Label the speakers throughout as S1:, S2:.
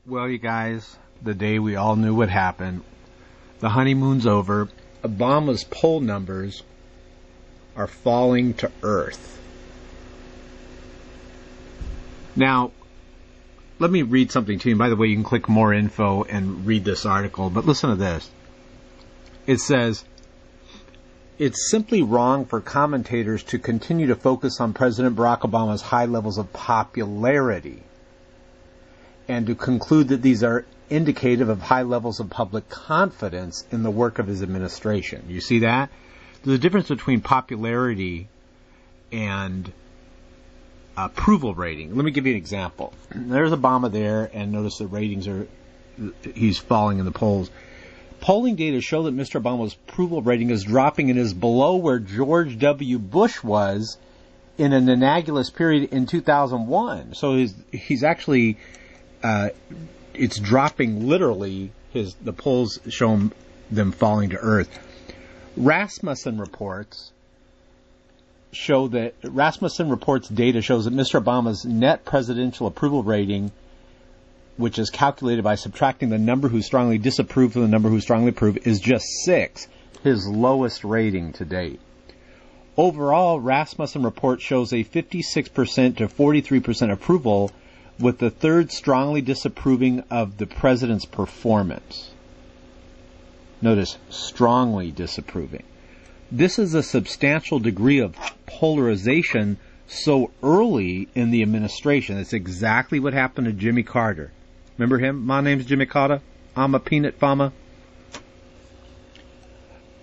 S1: Well, you guys, the day we all knew what happened, the honeymoon's over. Obama's poll numbers are falling to earth. Now, let me read something to you. By the way, you can click more info and read this article, but listen to this. It says, it's simply wrong for commentators to continue to focus on President Barack Obama's high levels of popularity and to conclude that these are indicative of high levels of public confidence in the work of his administration. You see that? There's a difference between popularity and approval rating. Let me give you an example. There's Obama there, and notice the ratings he's falling in the polls. Polling data show that Mr. Obama's approval rating is dropping and is below where George W. Bush was in an analogous period in 2001. So he's actually, it's dropping literally. The polls show them falling to earth. Rasmussen reports data shows that Mr. Obama's net presidential approval rating, which is calculated by subtracting the number who strongly disapprove from the number who strongly approve, is just 6, his lowest rating to date. Overall, Rasmussen report shows a 56% to 43% approval, with the third strongly disapproving of the president's performance. Notice, strongly disapproving. This is a substantial degree of polarization so early in the administration. It's exactly what happened to Jimmy Carter. Remember him? My name's Jimmy Carter. I'm a peanut farmer.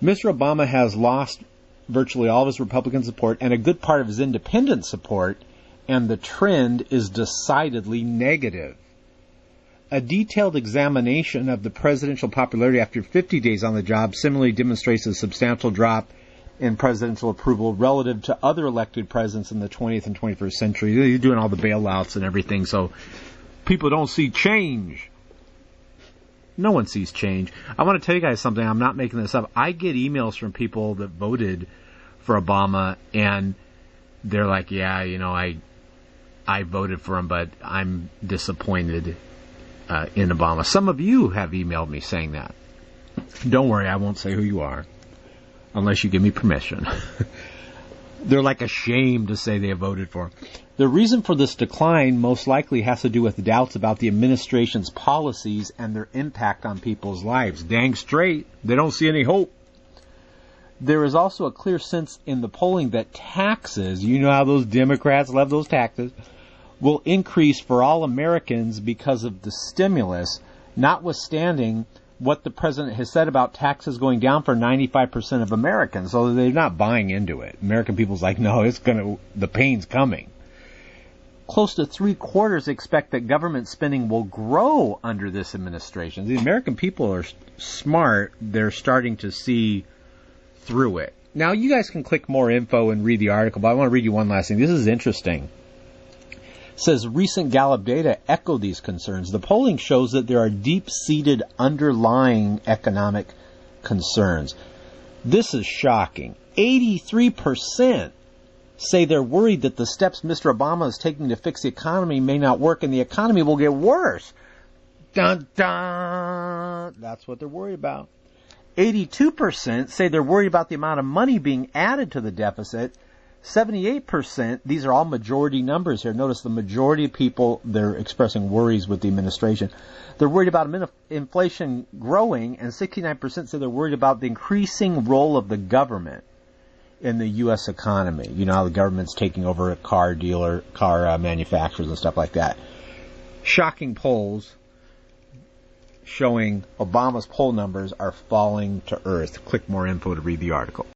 S1: Mr. Obama has lost virtually all of his Republican support and a good part of his independent support, and the trend is decidedly negative. A detailed examination of the presidential popularity after 50 days on the job similarly demonstrates a substantial drop in presidential approval relative to other elected presidents in the 20th and 21st century. You're doing all the bailouts and everything, so people don't see change. No one sees change. I want to tell you guys something. I'm not making this up. I get emails from people that voted for Obama, and they're like, yeah, I voted for him, but I'm disappointed in Obama. Some of you have emailed me saying that. Don't worry, I won't say who you are unless you give me permission. They're like ashamed to say they have voted for him. The reason for this decline most likely has to do with doubts about the administration's policies and their impact on people's lives. Dang straight, they don't see any hope. There is also a clear sense in the polling that taxes, you know how those Democrats love those taxes, will increase for all Americans because of the stimulus, notwithstanding what the president has said about taxes going down for 95% of Americans. So they're not buying into it. American people's like, no, the pain's coming. Close to 3/4 expect that government spending will grow under this administration. The American people are smart. They're starting to see through it. Now, you guys can click more info and read the article, but I want to read you one last thing. This is interesting. It says recent Gallup data echo these concerns. The polling shows that there are deep-seated underlying economic concerns. This is shocking. 83% say they're worried that the steps Mr. Obama is taking to fix the economy may not work and the economy will get worse. Dun, dun. That's what they're worried about. 82% say they're worried about the amount of money being added to the deficit. 78%, these are all majority numbers here. Notice the majority of people, they're expressing worries with the administration. They're worried about inflation growing, and 69% say they're worried about the increasing role of the government in the U.S. economy. You know how the government's taking over car manufacturers and stuff like that. Shocking polls showing Obama's poll numbers are falling to earth. Click more info to read the article.